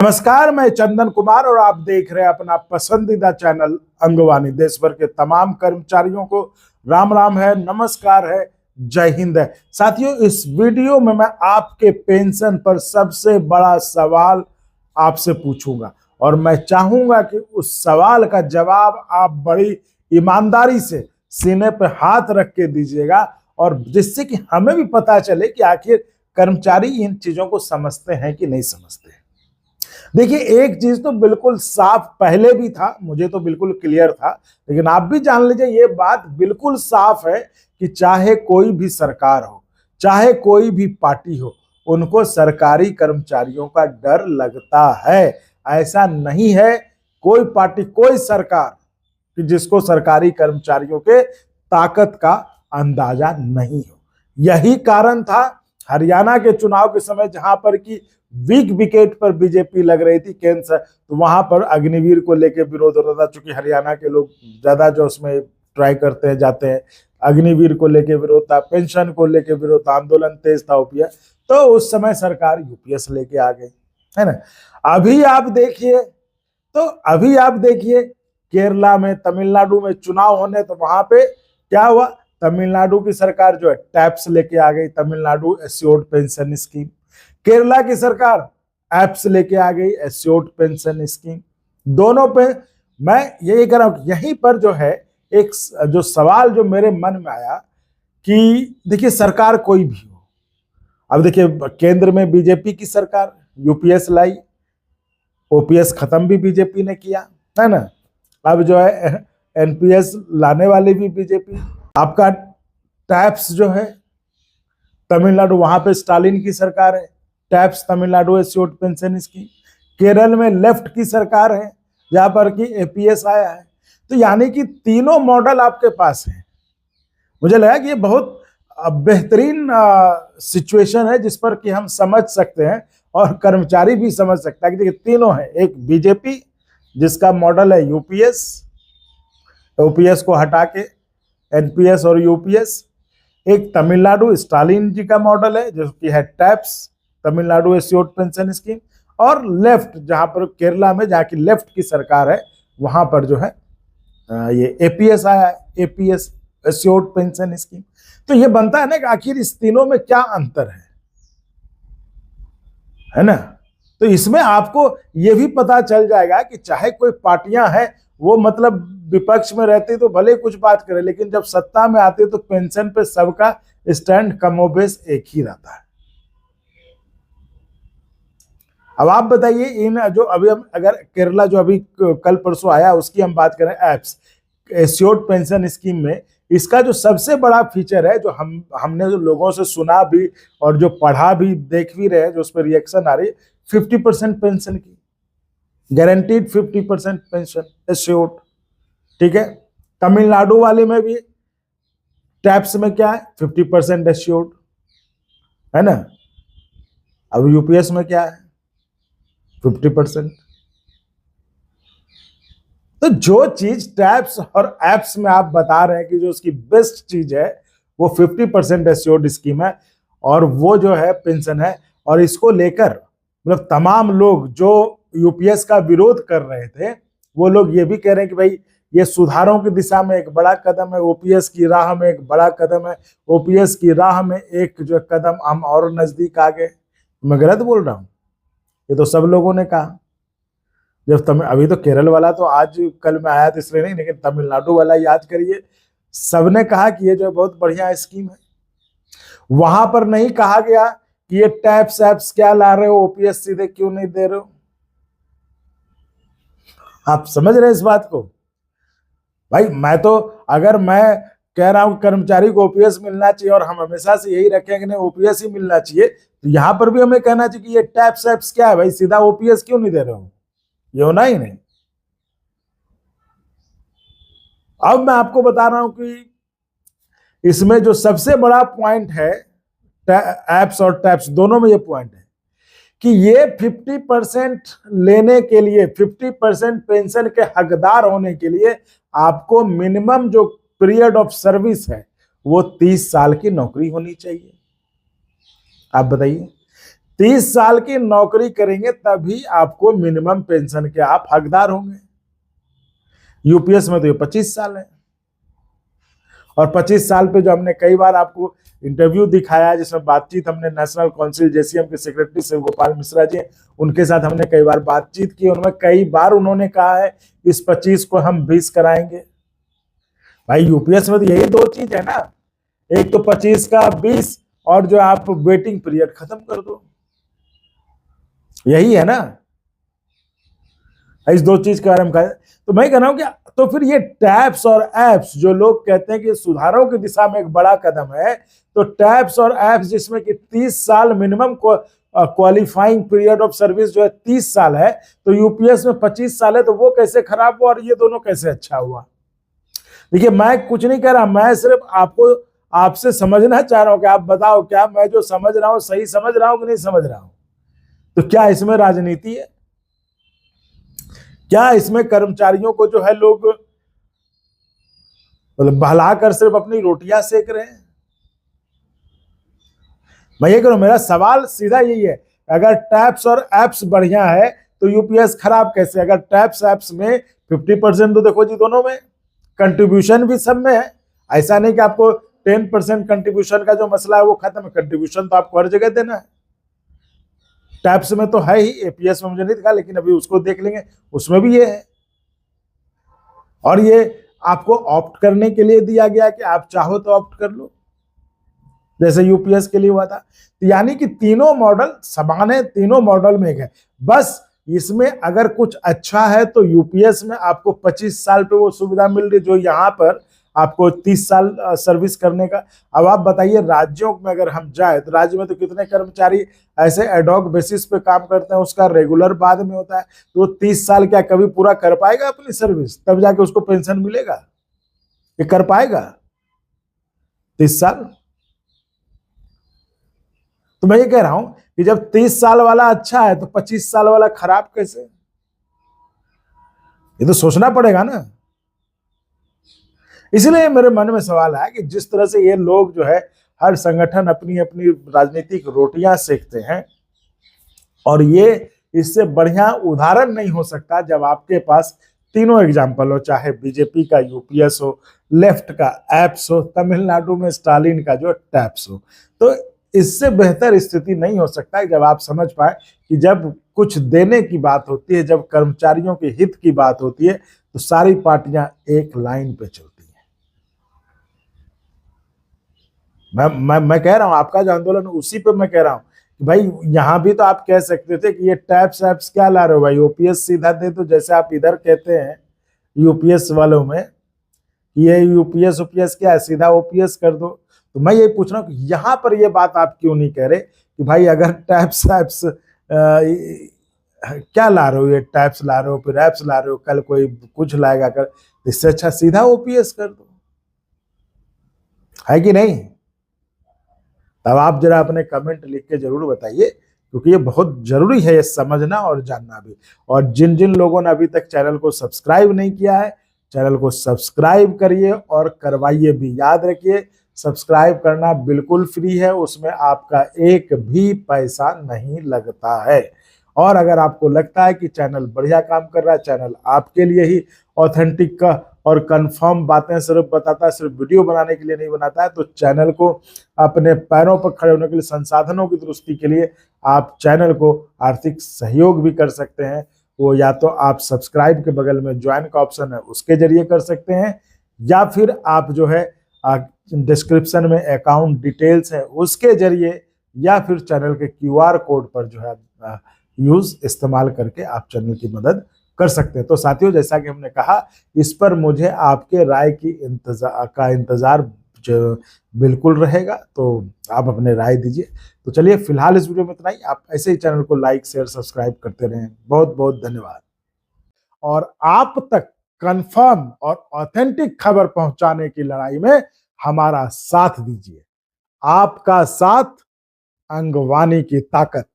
नमस्कार, मैं चंदन कुमार और आप देख रहे हैं अपना पसंदीदा चैनल अंगवानी। देश भर के तमाम कर्मचारियों को राम राम है, नमस्कार है, जय हिंद है। साथियों, इस वीडियो में मैं आपके पेंशन पर सबसे बड़ा सवाल आपसे पूछूंगा और मैं चाहूंगा कि उस सवाल का जवाब आप बड़ी ईमानदारी से सीने पर हाथ रख के दीजिएगा, और जिससे कि हमें भी पता चले कि आखिर कर्मचारी इन चीजों को समझते हैं कि नहीं समझते हैं। देखिए, एक चीज तो बिल्कुल साफ पहले भी था, मुझे तो बिल्कुल क्लियर था, लेकिन आप भी जान लीजिए ये बात बिल्कुल साफ है कि चाहे कोई भी सरकार हो, चाहे कोई भी पार्टी हो, उनको सरकारी कर्मचारियों का डर लगता है। ऐसा नहीं है कोई पार्टी, कोई सरकार कि जिसको सरकारी कर्मचारियों के ताकत का अंदाजा नहीं हो। यही कारण था हरियाणा के चुनाव के समय, जहां पर कि वीक विकेट पर बीजेपी लग रही थी केंद्र, तो वहां पर अग्निवीर को लेकर विरोध हो रहा था। चूंकि हरियाणा के लोग ज्यादा जो उसमें ट्राई करते हैं, जाते हैं, अग्निवीर को लेकर विरोध था, पेंशन को लेकर विरोध था, आंदोलन तेज था यूपीएस, तो उस समय सरकार यूपीएस लेके आ गई, है ना। अभी आप देखिए केरला में, तमिलनाडु में चुनाव होने, तो वहां पे क्या हुआ, तमिलनाडु की सरकार जो है टैप्स लेके आ गई, Tamil Nadu assured pension scheme. Kerala की सरकार एप्स लेके आ गई, एश्योर्ड पेंशन स्कीम। दोनों पे मैं यही कह रहा हूं कि यहीं पर जो है एक जो सवाल जो मेरे मन में आया कि देखिए, सरकार कोई भी हो, अब देखिए केंद्र में बीजेपी की सरकार यूपीएस लाई, ओपीएस खत्म भी बीजेपी ने किया, है ना। अब जो है एनपीएस लाने वाली भी बीजेपी। आपका टैप्स जो है तमिलनाडु, वहां पे स्टालिन की सरकार है, taps Tamil Nadu assured pension scheme. Kerala में लेफ्ट की सरकार है, जहां पर कि एपीएस आया है। तो यानी कि तीनों मॉडल आपके पास है। मुझे लगा कि ये बहुत बेहतरीन सिचुएशन है जिस पर कि हम समझ सकते हैं और कर्मचारी भी समझ सकता है कि देखिए तीनों है। एक बीजेपी जिसका मॉडल है यूपीएस, ओपीएस को हटा के एनपीएस और यूपीएस। एक तमिलनाडु स्टालिन जी का मॉडल है जो कि है taps Tamil Nadu assured pension scheme, और लेफ्ट जहां पर केरला में, जहां की लेफ्ट की सरकार है, वहां पर जो है ये एपीएस आया है, एपीएस एश्योर्ड पेंशन स्कीम। तो ये बनता है ना कि आखिर इस तीनों में क्या अंतर है ना। तो इसमें आपको ये भी पता चल जाएगा कि चाहे कोई पार्टियां हैं, वो मतलब विपक्ष में रहती तो भले कुछ बात करे, लेकिन जब सत्ता में आते तो पेंशन पे सबका स्टैंड कमोबेश एक ही रहता है। अब आप बताइए, इन जो अभी हम अगर केरला जो अभी कल परसों आया उसकी हम बात करें, एप्स एश्योर्ड पेंशन स्कीम में इसका जो सबसे बड़ा फीचर है, जो हमने जो लोगों से सुना भी और जो पढ़ा भी, देख भी रहे हैं, जो उस पर रिएक्शन आ रही है, 50% पेंशन की गारंटीड, 50% पेंशन एश्योर्ड। ठीक है, तमिलनाडु वाले में भी टैप्स में क्या है, 50% एश्योर्ड, है ना। अब यूपीएस में क्या है, 50%। तो जो चीज टैप्स और एप्स में आप बता रहे हैं कि जो उसकी बेस्ट चीज है वो 50% एश्योर्ड स्कीम है, और वो जो है पेंशन है। और इसको लेकर मतलब तमाम लोग जो यूपीएस का विरोध कर रहे थे, वो लोग ये भी कह रहे हैं कि भाई ये सुधारों की दिशा में एक बड़ा कदम है, ओपीएस की राह में एक बड़ा कदम है, ओपीएस की राह में एक जो कदम हम और नजदीक आ गए। मैं गलत बोल रहा हूं? ये तो सब लोगों ने कहा। जब अभी तो केरल वाला तो आज कल में आया तो इसलिए नहीं, लेकिन तमिलनाडु वाला याद करिए, सबने कहा कि ये जो बहुत बढ़िया स्कीम है। वहां पर नहीं कहा गया कि ये टैप्स एप्स क्या ला रहे हो, ओपीएस सीधे क्यों नहीं दे रहे हो। आप समझ रहे हैं इस बात को? भाई अगर मैं कह रहा हूं कर्मचारी को ओपीएस मिलना चाहिए और हम हमेशा से यही रखेंगे नहीं ओपीएस ही मिलना चाहिए, तो यहां पर भी हमें कहना चाहिए कि ये टैप्स एप्स क्या है भाई, सीधा ओपीएस क्यों नहीं दे रहे हो, ये होना ही नहीं। अब मैं आपको बता रहा हूं कि इसमें जो सबसे बड़ा पॉइंट है, एप्स और टैप्स दोनों में ये पॉइंट है कि ये 50% लेने के लिए, 50% पेंशन के हकदार होने के लिए आपको मिनिमम जो पीरियड ऑफ सर्विस है वो 30 साल की नौकरी होनी चाहिए। आप बताइए, 30 साल की नौकरी करेंगे तभी आपको मिनिमम पेंशन के आप हकदार होंगे। यूपीएस में तो ये 25 साल है। और 25 साल पे जो हमने कई बार आपको इंटरव्यू दिखाया, जिसमें बातचीत हमने नेशनल काउंसिल जेसीएम के सेक्रेटरी शिव गोपाल मिश्रा जी, उनके साथ हमने कई बार बातचीत की। उनमें कई बार उन्होंने कहा है इस 25 को हम 20 कराएंगे। भाई यूपीएस में तो यही दो चीज है ना, एक तो 25 का 20 और जो आप वेटिंग पीरियड खत्म कर दो, यही है ना। इस दो चीज के बारे में कहा। तो मैं कह रहा हूं कि तो फिर ये टैप्स और एप्स जो लोग कहते हैं कि सुधारों की दिशा में एक बड़ा कदम है, तो टैप्स और एप्स जिसमें कि 30 साल minimum qualifying period of service जो है 30 साल है, तो यूपीएस में 25 साल है, तो वो कैसे खराब हुआ और ये दोनों कैसे अच्छा हुआ। देखिए मैं कुछ नहीं कह रहा, मैं सिर्फ आपको आपसे समझना चाह रहा हूं कि आप बताओ क्या मैं जो समझ रहा हूं सही समझ रहा हूं कि नहीं समझ रहा हूं। तो क्या इसमें राजनीति है? क्या इसमें कर्मचारियों को जो है लोग मतलब बहलाकर सिर्फ अपनी रोटियां सेक रहे हैं? मैं ये करूं, मेरा सवाल सीधा यही है, अगर टैप्स और एप्स बढ़िया है तो यूपीएस खराब कैसे? अगर टैप्स एप्स में 50% तो देखो जी दोनों में कंट्रीब्यूशन भी सब में है। ऐसा नहीं कि आपको 10% कंट्रीब्यूशन का जो मसला है वो खत्म है, कंट्रीब्यूशन तो आपको हर जगह देना है। टैप्स में तो है ही, एपीएस में मुझे नहीं दिखा, लेकिन अभी उसको देख लेंगे, उसमें भी ये है। और ये आपको ऑप्ट करने के लिए दिया गया कि आप चाहो तो ऑप्ट कर लो, जैसे यूपीएस के लिए हुआ था। तो यानी कि तीनों मॉडल समान है, तीनों मॉडल में एक है। बस इसमें अगर कुछ अच्छा है तो यूपीएस में आपको 25 साल पे वो सुविधा मिल रही, जो यहाँ पर आपको 30 साल सर्विस करने का। अब आप बताइए राज्यों में अगर हम जाए तो राज्य में तो कितने कर्मचारी ऐसे एडॉक बेसिस पे काम करते हैं, उसका रेगुलर बाद में होता है। तो 30 साल क्या कभी पूरा कर पाएगा अपनी सर्विस? तब जाके उसको पेंशन मिलेगा? ये कर पाएगा 30 साल? तो मैं ये कह रहा हूं कि जब 30 साल वाला अच्छा है तो 25 साल वाला खराब कैसे? ये तो सोचना पड़ेगा ना। इसलिए मेरे मन में सवाल आया कि जिस तरह से ये लोग जो है हर संगठन अपनी अपनी राजनीतिक रोटियां सेकते हैं, और ये इससे बढ़िया उदाहरण नहीं हो सकता जब आपके पास तीनों एग्जाम्पल हो, चाहे बीजेपी का यूपीएस हो, लेफ्ट का एप्स हो, तमिलनाडु में स्टालिन का जो टैप्स हो। तो इससे बेहतर स्थिति नहीं हो सकता जब आप समझ पाए कि जब कुछ देने की बात होती है, जब कर्मचारियों के हित की बात होती है, तो सारी पार्टियां एक लाइन पे चलती हैं। मैं कह रहा हूं आपका जो आंदोलन उसी पे मैं कह रहा हूं कि भाई यहां भी तो आप कह सकते थे कि ये टैप्स एप्स क्या ला रहे हो भाई, ओपीएस सीधा दे दो, जैसे आप इधर कहते हैं यूपीएस वालों में ये यूपीएस ओपीएस क्या है, सीधा ओपीएस कर दो। तो मैं ये पूछ रहा हूँ कि यहाँ पर ये बात आप क्यों नहीं कह रहे कि भाई अगर टैप्स एप्स क्या ला रहे हो, ये टैप्स ला रहे हो फिर एप्स ला रहे हो, कल कोई कुछ लाएगा कर, इससे अच्छा सीधा ओपीएस कर दो, है कि नहीं? तब आप जरा अपने कमेंट लिख के जरूर बताइए, क्योंकि ये बहुत जरूरी है ये समझना और जानना भी। और जिन जिन लोगों ने अभी तक चैनल को सब्सक्राइब नहीं किया है, चैनल को सब्सक्राइब करिए और करवाइए भी। याद रखिए सब्सक्राइब करना बिल्कुल फ्री है, उसमें आपका एक भी पैसा नहीं लगता है। और अगर आपको लगता है कि चैनल बढ़िया काम कर रहा है, चैनल आपके लिए ही ऑथेंटिक का और कंफर्म बातें सिर्फ बताता है, सिर्फ वीडियो बनाने के लिए नहीं बनाता है, तो चैनल को अपने पैरों पर खड़े होने के लिए, संसाधनों की दुरुस्ती के लिए आप चैनल को आर्थिक सहयोग भी कर सकते हैं। वो या तो आप सब्सक्राइब के बगल में ज्वाइन का ऑप्शन है उसके जरिए कर सकते हैं, या फिर आप जो है डिस्क्रिप्शन में अकाउंट डिटेल्स है उसके जरिए, या फिर चैनल के क्यूआर कोड पर जो है यूज इस्तेमाल करके आप चैनल की मदद कर सकते हैं। तो साथियों जैसा कि हमने कहा, इस पर मुझे आपके राय की इंतजार बिल्कुल रहेगा, तो आप अपने राय दीजिए। तो चलिए फिलहाल इस वीडियो में इतना ही। आप ऐसे ही चैनल को लाइक शेयर सब्सक्राइब करते रहें। बहुत बहुत धन्यवाद। और आप तक कंफर्म और ऑथेंटिक खबर पहुंचाने की लड़ाई में हमारा साथ दीजिए। आपका साथ, अंगवानी की ताकत।